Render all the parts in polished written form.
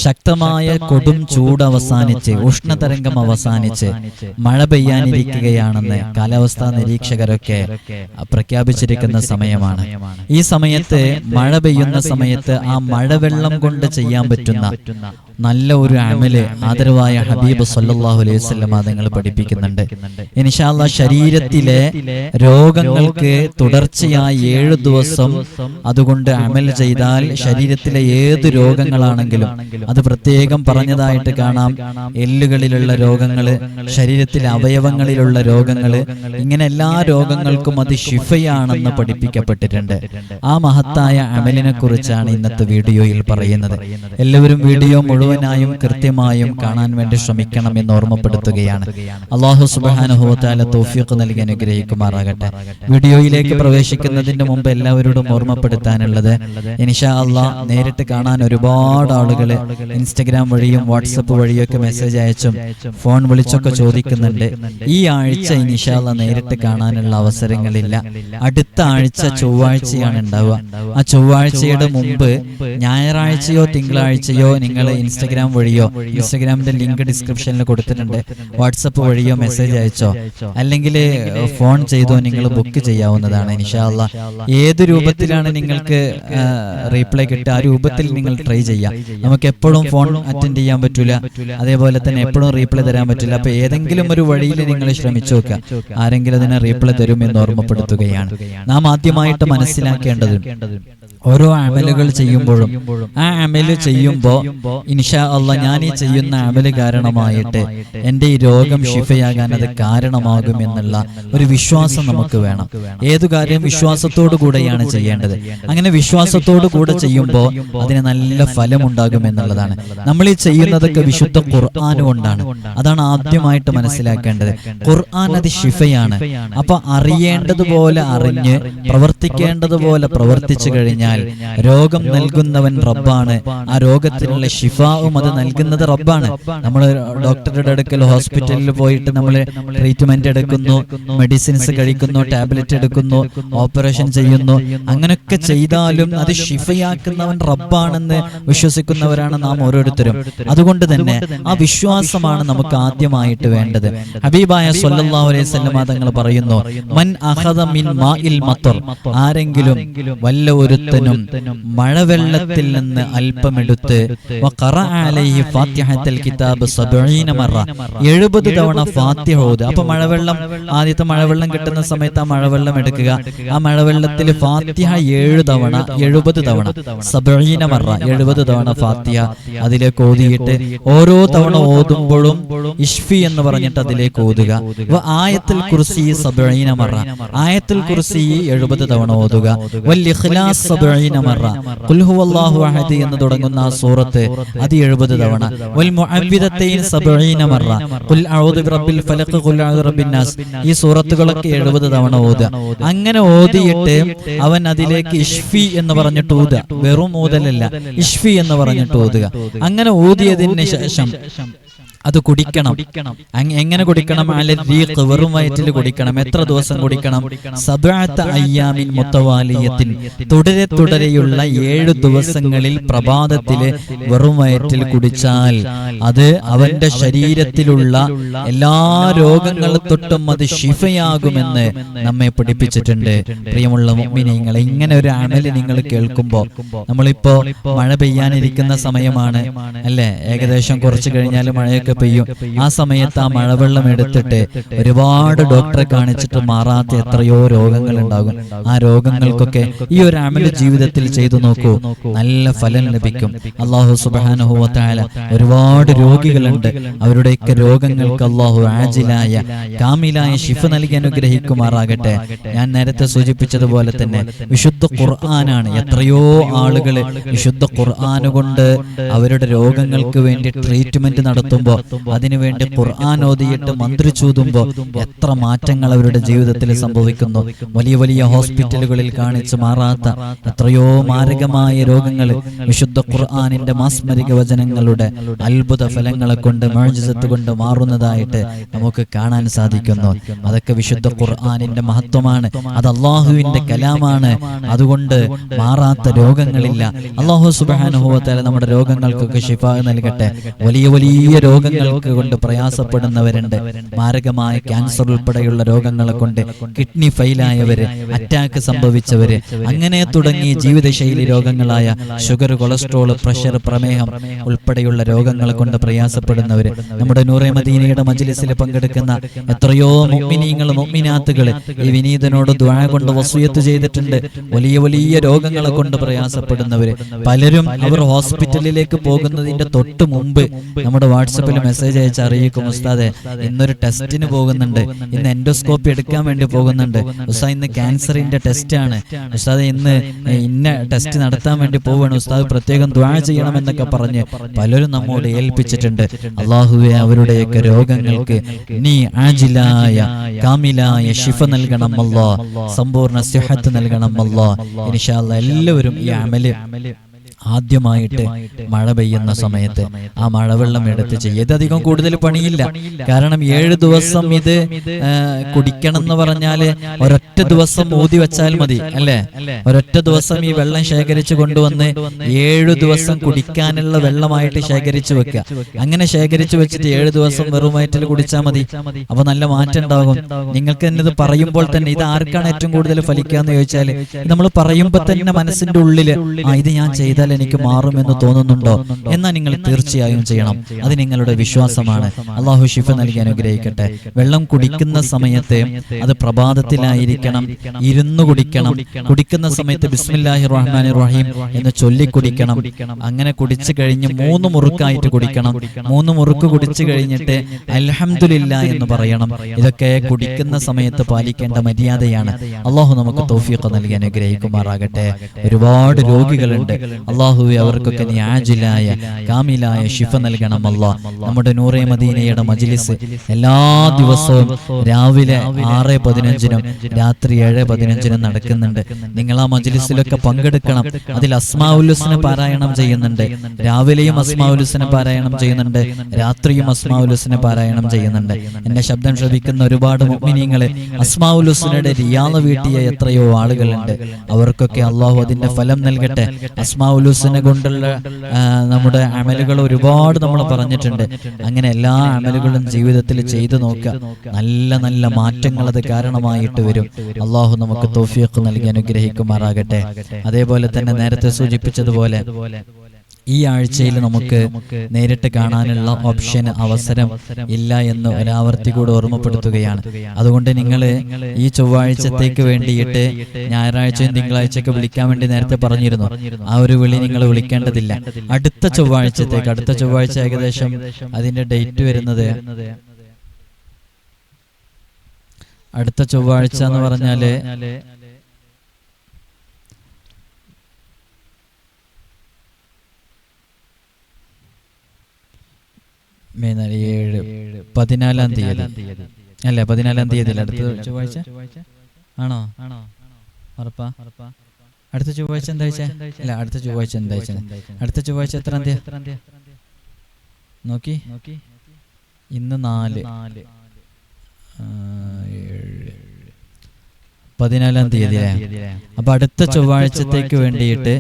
ശക്തമായ കൊടും ചൂട് അവസാനിച്ച് ഉഷ്ണതരംഗം അവസാനിച്ച് മഴ പെയ്യാനിരിക്കുകയാണെന്ന് കാലാവസ്ഥാ നിരീക്ഷകരൊക്കെ പ്രഖ്യാപിച്ചിരിക്കുന്ന സമയമാണ്. ഈ സമയത്ത് മഴ പെയ്യുന്ന സമയത്ത് ആ മഴവെള്ളം കൊണ്ട് ചെയ്യാൻ പറ്റുന്ന നല്ല ഒരു അമല് ആദരവായ ഹബീബ് സല്ലല്ലാഹു അലൈഹി വസല്ലം തങ്ങൾ പഠിപ്പിക്കുന്നുണ്ട്. ഇൻഷാ അല്ലാഹ് ശരീരത്തിലെ രോഗങ്ങൾക്ക് തുടർച്ചയായി 7 ദിവസം അതുകൊണ്ട് അമൽ ചെയ്താൽ ശരീരത്തിലെ ഏത് രോഗങ്ങളാണെങ്കിലും അത് പ്രത്യേകം പറഞ്ഞതായിട്ട് കാണാം. എല്ലുകളിലുള്ള രോഗങ്ങള്, ശരീരത്തിലെ അവയവങ്ങളിലുള്ള രോഗങ്ങള്, ഇങ്ങനെ എല്ലാ രോഗങ്ങൾക്കും അത് ശിഫയാണെന്ന് പഠിപ്പിക്കപ്പെട്ടിട്ടുണ്ട്. ആ മഹത്തായ അമലിനെ കുറിച്ചാണ് ഇന്നത്തെ വീഡിയോയിൽ പറയുന്നത്. എല്ലാവരും വീഡിയോ മുഴുവനായും കൃത്യമായും കാണാൻ വേണ്ടി ശ്രമിക്കണം എന്ന് ഓർമ്മപ്പെടുത്തുകയാണ്. അല്ലാഹു സുബ്ഹാനഹു വ തആല തൗഫീഖ് നൽകി അനുഗ്രഹിക്കുമാറാകട്ടെ. വീഡിയോയിലേക്ക് പ്രവേശിക്കുന്നതിന് മുമ്പ് എല്ലാവരോടും ഓർമ്മപ്പെടുത്താനുള്ളത്, ഇൻഷാ അല്ലാഹ് നേരിട്ട് കാണാൻ ഒരുപാട് ആളുകൾ ഇൻസ്റ്റഗ്രാം വഴിയും വാട്സപ്പ് വഴിയൊക്കെ മെസ്സേജ് അയച്ചും ഫോൺ വിളിച്ചൊക്കെ ചോദിക്കുന്നുണ്ട്. ഈ ആഴ്ച ഇൻഷാ അല്ലാഹ് നേരിട്ട് കാണാനുള്ള അവസരങ്ങളില്ല. അടുത്ത ആഴ്ച ചൊവ്വാഴ്ചയാണ് ഉണ്ടാവുക. ആ ചൊവ്വാഴ്ചയുടെ മുമ്പ് ഞായറാഴ്ചയോ തിങ്കളാഴ്ചയോ നിങ്ങൾ ഇൻസ്റ്റഗ്രാം വഴിയോ, ഇൻസ്റ്റഗ്രാമിന്റെ ലിങ്ക് ഡിസ്ക്രിപ്ഷനിൽ കൊടുത്തിട്ടുണ്ട്, വാട്സപ്പ് വഴിയോ മെസ്സേജ് അയച്ചോ അല്ലെങ്കിൽ ഫോൺ ചെയ്തോ നിങ്ങൾ ബുക്ക് ചെയ്യാവുന്നതാണ്. ഇൻഷാ അല്ലാഹ് ഏത് രൂപത്തിലാണ് നിങ്ങൾക്ക് റീപ്ലൈ കിട്ടുക ആ രൂപത്തിൽ നിങ്ങൾ ട്രൈ ചെയ്യാം. നമുക്ക് എപ്പോഴും ഫോൺ അറ്റൻഡ് ചെയ്യാൻ പറ്റൂല, അതേപോലെ തന്നെ എപ്പോഴും റീപ്ലൈ തരാൻ പറ്റില്ല. അപ്പൊ ഏതെങ്കിലും ഒരു വഴിയിൽ നിങ്ങൾ ശ്രമിച്ചു നോക്കുക, ആരെങ്കിലും അതിനെ റീപ്ലൈ തരും എന്ന് ഓർമ്മപ്പെടുത്തുകയാണ്. നാം ആദ്യമായിട്ട് മനസ്സിലാക്കേണ്ടത്, ഓരോ അമലുകൾ ചെയ്യുമ്പോഴും ആ അമല് ചെയ്യുമ്പോൾ ഇൻഷാ അല്ലാഹ് ഞാൻ ഈ ചെയ്യുന്ന അമല് കാരണമായിട്ട് എൻ്റെ ഈ രോഗം ശിഫയാകാൻ അത് കാരണമാകും എന്നുള്ള ഒരു വിശ്വാസം നമുക്ക് വേണം. ഏതു കാര്യം വിശ്വാസത്തോടു കൂടെയാണ് ചെയ്യേണ്ടത്. അങ്ങനെ വിശ്വാസത്തോടു കൂടെ ചെയ്യുമ്പോൾ അതിന് നല്ല ഫലമുണ്ടാകും എന്നുള്ളതാണ്. നമ്മൾ ഈ ചെയ്യുന്നതൊക്കെ വിശുദ്ധ ഖുർആൻ കൊണ്ടാണ്. അതാണ് ആദ്യമായിട്ട് മനസ്സിലാക്കേണ്ടത്. ഖുർആൻ അത് ശിഫയാണ്. അപ്പൊ അറിയേണ്ടതുപോലെ അറിഞ്ഞ് പ്രവർത്തിക്കേണ്ടതുപോലെ പ്രവർത്തിച്ചു കഴിഞ്ഞാൽ രോഗം നൽകുന്നവൻ റബ്ബാണ്. ആ രോഗത്തിനുള്ള ശിഫാവും അത് നൽകുന്നത് റബ്ബാണ്. നമ്മൾ ഡോക്ടറുടെ അടുക്കൽ ഹോസ്പിറ്റലിൽ പോയിട്ട് നമ്മൾ ട്രീറ്റ്മെന്റ് എടുക്കുന്നു, മെഡിസിൻസ് കഴിക്കുന്നു, ടാബ്ലറ്റ് എടുക്കുന്നു, ഓപ്പറേഷൻ ചെയ്യുന്നു. അങ്ങനെയൊക്കെ ചെയ്താലും അത് ശിഫയാക്കുന്നവൻ റബ്ബാണെന്ന് വിശ്വസിക്കുന്നവരാണ് നാം ഓരോരുത്തരും. അതുകൊണ്ട് തന്നെ ആ വിശ്വാസമാണ് നമുക്ക് ആദ്യമായിട്ട് വേണ്ടത്. ഹബീബായ സ്വല്ലല്ലാഹു അലൈഹി വസല്ലം തങ്ങൾ പറയുന്നു, മൻ അഖദ മിൻ മാഇൽ മത്തർ, ആരെങ്കിലും വല്ല ഒരുത്തനും മഴവെള്ളത്തിൽ നിന്ന് അല്പമെടുത്ത് വഖറഅ അലൈഹി ഫാത്തിഹത്തുൽ കിതാബ് 70 മറ, 70 തവണ ഫാത്തിഹ ഓതുക. അപ്പൊ മഴവെള്ളം, ആദ്യത്തെ മഴവെള്ളം കിട്ടുന്ന സമയത്ത് ആ മഴവെള്ളം എടുക്കുക, ആ മഴവെള്ളത്തിൽ ഫാത്തിഹ 7 തവണ 70 തവണ 70 മറ 70 തവണ ഫാത്തിഹ അതിലേക്ക് ഓതിയിട്ട് ഓരോ തവണ ഓതുമ്പോഴും ഇഷ്ഫി എന്ന് പറഞ്ഞിട്ട് അതിലേക്ക് ഓതുക. ആയത്തുൽ കുർസി 70 മറ, ആയത്തുൽ കുർസി 70 തവണ ഓതുക. വൽ ഇഖ്ലാസ് 70 മറ, ഖുൽ ഹുവല്ലാഹു അഹദ് എന്ന് തുടങ്ങുന്ന ആ സൂറത്ത് അത് 70 തവണ. വൽ മുഅവ്വിദത്തൈൻ 70 മറ, ഖുൽ അഊദു ബിറബ്ബിൽ ഫലഖ്, ഖുൽ അഊദു ബിറബ്ബിൻ നാസ്, ഈ സൂറത്തുകളൊക്കെ 70 തവണ ഓതുക. അങ്ങനെ ഓതിയിട്ട് അവൻ അതിലേക്ക് ഇഷ്ഫി എന്ന് പറഞ്ഞിട്ട് ഓതുക. വെറും ഓതലല്ല, ഇഷ്ഫി എന്ന് പറഞ്ഞിട്ട് ഓതുക. അങ്ങനെ ഓതിയതിന് ശേഷം അത് കുടിക്കണം. എങ്ങനെ കുടിക്കണം? അലരീഖ്, വെറും വയറ്റിൽ കുടിക്കണം. എത്ര ദിവസം കുടിക്കണം? 7 അയ്യാമിൻ മുത്തവാലിയത്തിൻ, തുടരെയുള്ള 7 ദിവസങ്ങളിൽ പ്രഭാതത്തില് വെറും വയറ്റിൽ കുടിച്ചാൽ അത് അവന്റെ ശരീരത്തിലുള്ള എല്ലാ രോഗങ്ങൾ തൊട്ടും അത് ശിഫയാകുമെന്ന് നമ്മെ പഠിപ്പിച്ചിട്ടുണ്ട്. പ്രിയമുള്ള മുഅ്മിനീങ്ങളെ, ഇങ്ങനെ ഒരു അമല് നിങ്ങൾ കേൾക്കുമ്പോൾ, നമ്മളിപ്പോ മഴ പെയ്യാനിരിക്കുന്ന സമയമാണ് അല്ലെ, ഏകദേശം കുറച്ച് കഴിഞ്ഞാൽ മഴയൊക്കെ പെയ്യും. ആ സമയത്ത് ആ മഴവെള്ളം എടുത്തിട്ട് ഒരുപാട് ഡോക്ടറെ കാണിച്ചിട്ട് മാറാത്ത എത്രയോ രോഗങ്ങൾ ഉണ്ടാകും. ആ രോഗങ്ങൾക്കൊക്കെ ഈ ഒരു അമല് ജീവിതത്തിൽ ചെയ്തു നോക്കൂ, നല്ല ഫലം ലഭിക്കും. അല്ലാഹു സുബ്ഹാനഹു വ തആല ഒരുപാട് രോഗികളുണ്ട്, അവരുടെയൊക്കെ രോഗങ്ങൾക്ക് അല്ലാഹു ആജിലായ കാമിലായ ശിഫ നൽകി അനുഗ്രഹിക്കുമാറാകട്ടെ. ഞാൻ നേരത്തെ സൂചിപ്പിച്ചതുപോലെ തന്നെ വിശുദ്ധ ഖുർആനാണ്. എത്രയോ ആളുകൾ വിശുദ്ധ ഖുർആൻ കൊണ്ട് അവരുടെ രോഗങ്ങൾക്ക് വേണ്ടി ട്രീറ്റ്മെന്റ് നടത്തുമ്പോൾ അതിനുവേണ്ടി ഖുർആൻ ഓതിയിട്ട് മന്ത്രിച്ചൂതുമ്പോൾ എത്ര മാറ്റങ്ങൾ അവരുടെ ജീവിതത്തിൽ സംഭവിക്കുന്നു. വലിയ വലിയ ഹോസ്പിറ്റലുകളിൽ കാണിച്ചു മാറാത്ത എത്രയോ മാരകമായ രോഗങ്ങൾ വിശുദ്ധ ഖുർആനിന്റെ മാസ്മരിക വചനങ്ങളുടെ അത്ഭുത ഫലങ്ങളെ കൊണ്ട് മുഅ്ജിസത്ത് കൊണ്ട് മാറുന്നതായിട്ട് നമുക്ക് കാണാൻ സാധിക്കുന്നു. അതൊക്കെ വിശുദ്ധ ഖുർആനിന്റെ മഹത്വമാണ്. അത് അള്ളാഹുവിന്റെ കലാമാണ്. അതുകൊണ്ട് മാറാത്ത രോഗങ്ങളില്ല. അള്ളാഹു സുബ്ഹാനഹു വ തആല നമ്മുടെ രോഗങ്ങൾക്കൊക്കെ ശിഫ നൽകട്ടെ. വലിയ വലിയ രോഗങ്ങൾക്ക് കൊണ്ട് പ്രയാസപ്പെടുന്നവരുണ്ട്. മാരകമായ ക്യാൻസർ ഉൾപ്പെടെയുള്ള രോഗങ്ങളെ കൊണ്ട്, കിഡ്നി ഫെയിലായവര്, അറ്റാക്ക് സംഭവിച്ചവര്, അങ്ങനെ തുടങ്ങി ജീവിതശൈലി രോഗങ്ങളായ ഷുഗർ, കൊളസ്ട്രോൾ, പ്രഷർ, പ്രമേഹം ഉൾപ്പെടെയുള്ള രോഗങ്ങളെ കൊണ്ട് പ്രയാസപ്പെടുന്നവര്, നമ്മുടെ നൂറെ മദീനയുടെ മജ്ലിസിൽ പങ്കെടുക്കുന്ന എത്രയോ മുഅ്മിനീങ്ങൾ, മുഅ്മിനാത്തുകൾ ഈ വിനീതനോട് ദുആ കൊണ്ട് വസിയത്ത് ചെയ്തിട്ടുണ്ട്. വലിയ വലിയ രോഗങ്ങളെ കൊണ്ട് പ്രയാസപ്പെടുന്നവര് പലരും അവർ ഹോസ്പിറ്റലിലേക്ക് പോകുന്നതിന്റെ തൊട്ട് മുമ്പ് നമ്മുടെ വാട്സപ്പിൽ മെസ്സേജ് അയച്ച് അറിയിക്കും, ഉസ്താദെ ഇന്നൊരു ടെസ്റ്റിന് പോകുന്നുണ്ട്, ഇന്ന് എൻഡോസ്കോപ്പി എടുക്കാൻ വേണ്ടി പോകുന്നുണ്ട്, ഉസ്താദ് ഇന്ന് ക്യാൻസറിന്റെ ടെസ്റ്റ് ആണ്, ഉസ്താദ് ഇന്ന് ഇന്ന ടെസ്റ്റ് നടത്താൻ വേണ്ടി പോവുകയാണ്, ഉസ്താദ് പ്രത്യേകം ദുആ ചെയ്യണം എന്നൊക്കെ പറഞ്ഞ് പലരും നമ്മോട് ഏൽപ്പിച്ചിട്ടുണ്ട്. അല്ലാഹുവേ, അവരുടെയൊക്കെ രോഗങ്ങൾക്ക് നീ ആജിലായ കാമിലായ ശിഫ നൽകണം അല്ലാഹ്, സമ്പൂർണ്ണ സിഹത്ത് നൽകണം അല്ലാഹ്. ഇൻഷാ അല്ലാഹ് എല്ലാവരും ഈ അമല് ആദ്യമായിട്ട് മഴ പെയ്യുന്ന സമയത്ത് ആ മഴവെള്ളം എടുത്ത് ചെയ്യുക. ഇതധികം കൂടുതൽ പണിയില്ല. കാരണം 7 ദിവസം ഇത് കുടിക്കണം എന്ന് പറഞ്ഞാല് ഒരൊറ്റ ദിവസം ഊതി വെച്ചാൽ മതി അല്ലേ? ഒരൊറ്റ ദിവസം ഈ വെള്ളം ശേഖരിച്ചു കൊണ്ടുവന്ന് 7 ദിവസം കുടിക്കാനുള്ള വെള്ളമായിട്ട് ശേഖരിച്ചു വെക്കുക. അങ്ങനെ ശേഖരിച്ചു വെച്ചിട്ട് 7 ദിവസം വെറും വയറ്റിൽ കുടിച്ചാൽ മതി. അപ്പൊ നല്ല മാറ്റം ഉണ്ടാകും. നിങ്ങൾക്ക് തന്നെ ഇത് പറയുമ്പോൾ തന്നെ ഇത് ആർക്കാണ് ഏറ്റവും കൂടുതൽ ഫലിക്കാന്ന് ചോദിച്ചാല്, നമ്മൾ പറയുമ്പോൾ തന്നെ മനസ്സിന്റെ ഉള്ളില് ഇത് ഞാൻ ചെയ്താൽ എനിക്ക് മാറുമെന്ന് തോന്നുന്നുണ്ടോ? എന്നാൽ നിങ്ങൾ തീർച്ചയായും ചെയ്യണം. അത് നിങ്ങളുടെ വിശ്വാസമാണ്. അള്ളാഹു ശിഫ നൽകി അനുഗ്രഹിക്കട്ടെ. വെള്ളം കുടിക്കുന്ന സമയത്ത് അത് പ്രഭാതത്തിലായിരിക്കണം, ഇരുന്നു കുടിക്കണം. കുടിക്കുന്ന സമയത്ത് ബിസ്മില്ലാഹിർ റഹ്മാനിർ റഹീം എന്ന് ചൊല്ലി കുടിക്കണം. അങ്ങനെ കുടിച്ചു കഴിഞ്ഞ് 3 മുറുക്കായിട്ട് കുടിക്കണം. 3 മുറുക്ക് കുടിച്ചു കഴിഞ്ഞിട്ട് അൽഹംദുലില്ലാ എന്ന് പറയണം. ഇതൊക്കെ കുടിക്കുന്ന സമയത്ത് പാലിക്കേണ്ട മര്യാദയാണ്. അള്ളാഹു നമുക്ക് തൗഫീഖ് നൽകി അനുഗ്രഹിക്കുമാറാകട്ടെ. ഒരുപാട് രോഗികളുണ്ട്. അല്ലാഹുവേ, അവർക്കൊക്കെ നീ ആജിലായ കാമിലായ ശിഫ നൽകണം അല്ലാഹ്. നമ്മുടെ നൂറെ മദീനയുടെ മജ്ലിസ് എല്ലാ ദിവസവും രാവിലെ 6:15 രാത്രി 7:15 നടക്കുന്നുണ്ട്. നിങ്ങൾ ആ മജ്ലിസിലൊക്കെ പങ്കെടുക്കണം. അതിൽ അസ്മാഉൽ ഹുസ്ന പാരായണം ചെയ്യുന്നുണ്ട്. രാവിലെയും അസ്മാഉൽ ഹുസ്ന പാരായണം ചെയ്യുന്നുണ്ട്, രാത്രിയും അസ്മാഉൽ ഹുസ്ന പാരായണം ചെയ്യുന്നുണ്ട്. എന്റെ ശബ്ദം ശ്രവിക്കുന്ന ഒരുപാട് മുഅ്മിനീങ്ങളെ അസ്മാഉൽ ഹുസ്നയുടെ റിയാദ് വീട്ടിയ എത്രയോ ആളുകളുണ്ട്. അവർക്കൊക്കെ അല്ലാഹു അതിന്റെ ഫലം നൽകട്ടെ. അസ്മാഉൽ ഹുസ്ന കൊണ്ടുള്ള നമ്മുടെ അമലുകൾ ഒരുപാട് നമ്മൾ പറഞ്ഞിട്ടുണ്ട്. അങ്ങനെ എല്ലാ അമലുകളും ജീവിതത്തിൽ ചെയ്തു നോക്കുക. നല്ല നല്ല മാറ്റങ്ങൾ അത് കാരണമായിട്ട് വരും. അള്ളാഹു നമുക്ക് തൗഫീഖ് നൽകി അനുഗ്രഹിക്കുമാറാകട്ടെ. അതേപോലെ തന്നെ നേരത്തെ സൂചിപ്പിച്ചതുപോലെ ഈ ആഴ്ചയിൽ നമുക്ക് നേരിട്ട് കാണാനുള്ള ഓപ്ഷൻ, അവസരം ഇല്ല എന്ന് ഒരാവർത്തി കൂടെ ഓർമ്മപ്പെടുത്തുകയാണ്. അതുകൊണ്ട് നിങ്ങൾ ഈ ചൊവ്വാഴ്ചത്തേക്ക് വേണ്ടിയിട്ട് ഞായറാഴ്ചയും തിങ്കളാഴ്ചയൊക്കെ വിളിക്കാൻ വേണ്ടി നേരത്തെ പറഞ്ഞിരുന്നു. ആ ഒരു വിളി നിങ്ങൾ വിളിക്കേണ്ടതില്ല. അടുത്ത ചൊവ്വാഴ്ചത്തേക്ക്, അടുത്ത ചൊവ്വാഴ്ച ഏകദേശം അതിന്റെ ഡേറ്റ് വരുന്നത്, അടുത്ത ചൊവ്വാഴ്ച എന്ന് പറഞ്ഞാല് മെയ് 14-ാം തീയതി അല്ലേ? 14-ാം തീയതി അടുത്ത ചൊവ്വാഴ്ച ആണോ? ഉറപ്പാ? അടുത്ത ചൊവ്വാഴ്ച എന്താഴ്ച? അല്ല, അടുത്ത ചൊവ്വാഴ്ച എന്താഴ്ച? അടുത്ത ചൊവ്വാഴ്ച എത്രാം തീയതി നോക്കി? ഇന്ന് 4, 14-ാം തീയതി. അപ്പൊ അടുത്ത ചൊവ്വാഴ്ചത്തേക്ക് വേണ്ടിയിട്ട്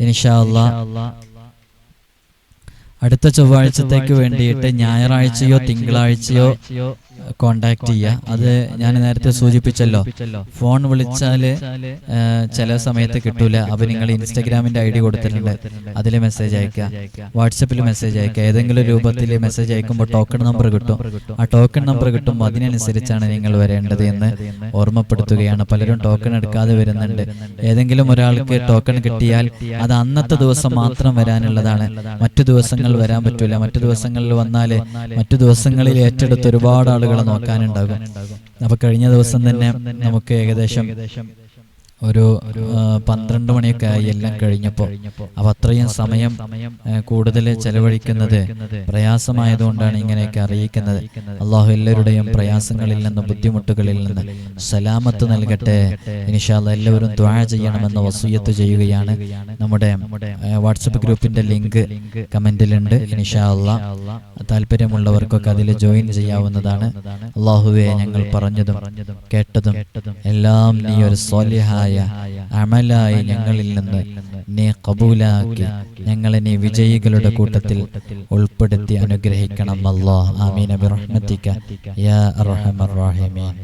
ഇൻഷാ അല്ലാഹ്, അടുത്ത ചൊവ്വാഴ്ചത്തേക്ക് വേണ്ടിയിട്ട് ഞായറാഴ്ചയോ തിങ്കളാഴ്ചയോ കോണ്ടാക്ട് ചെയ്യുക. അത് ഞാൻ നേരത്തെ സൂചിപ്പിച്ചല്ലോ, ഫോൺ വിളിച്ചാല് ചില സമയത്ത് കിട്ടൂല. അപ്പൊ നിങ്ങൾ ഇൻസ്റ്റാഗ്രാമിന്റെ ID കൊടുത്തിട്ടുണ്ട്, അതിൽ മെസ്സേജ് അയക്കുക, വാട്സപ്പിൽ മെസ്സേജ് അയക്കുക. ഏതെങ്കിലും രൂപത്തിൽ മെസ്സേജ് അയക്കുമ്പോൾ ടോക്കൺ നമ്പർ കിട്ടും. ആ ടോക്കൺ നമ്പർ കിട്ടുമ്പോൾ അതിനനുസരിച്ചാണ് നിങ്ങൾ വരേണ്ടത് എന്ന് ഓർമ്മപ്പെടുത്തുകയാണ്. പലരും ടോക്കൺ എടുക്കാതെ വരുന്നുണ്ട്. ഏതെങ്കിലും ഒരാൾക്ക് ടോക്കൺ കിട്ടിയാൽ അത് അന്നത്തെ ദിവസം മാത്രം വരാനുള്ളതാണ്. മറ്റു ദിവസങ്ങൾ വരാൻ പറ്റൂല. മറ്റു ദിവസങ്ങളിൽ വന്നാല് മറ്റു ദിവസങ്ങളിൽ ഏറ്റെടുത്ത് ഒരുപാട് ആളുകളെ നോക്കാനുണ്ടാകും. അപ്പൊ കഴിഞ്ഞ ദിവസം തന്നെ നമുക്ക് ഏകദേശം ഒരു 12 മണിയൊക്കെ ആയി എല്ലാം കഴിഞ്ഞപ്പോൾ. അപ്പം അത്രയും സമയം കൂടുതൽ ചെലവഴിക്കുന്നത് പ്രയാസമായതുകൊണ്ടാണ് ഇങ്ങനെയൊക്കെ അറിയിക്കുന്നത്. അള്ളാഹു എല്ലാവരുടെയും പ്രയാസങ്ങളിൽ നിന്ന്, ബുദ്ധിമുട്ടുകളിൽ നിന്ന് സലാമത്ത് നൽകട്ടെ. ഇൻഷാ അല്ലാഹ് എല്ലാവരും ദുആ ചെയ്യണമെന്ന് വസിയത്ത് ചെയ്യുകയാണ്. നമ്മുടെ വാട്സപ്പ് ഗ്രൂപ്പിന്റെ ലിങ്ക് കമന്റിലുണ്ട്. ഇൻഷാ അല്ലാഹ് താല്പര്യമുള്ളവർക്കൊക്കെ അതിൽ ജോയിൻ ചെയ്യാവുന്നതാണ്. അള്ളാഹുവേ, ഞങ്ങൾ പറഞ്ഞതും കേട്ടതും എല്ലാം നീ ഒരു സ്വാലിഹായ അമലായി ഞങ്ങളിൽ നിന്ന് നീ ഖബൂലാക്കി ഞങ്ങളെ നീ വിജയികളുടെ കൂട്ടത്തിൽ ഉൾപ്പെടുത്തി അനുഗ്രഹിക്കണം അല്ലാഹ്. ആമീൻ ബിറഹ്മതിക യാ അർഹമർ റഹീമീൻ.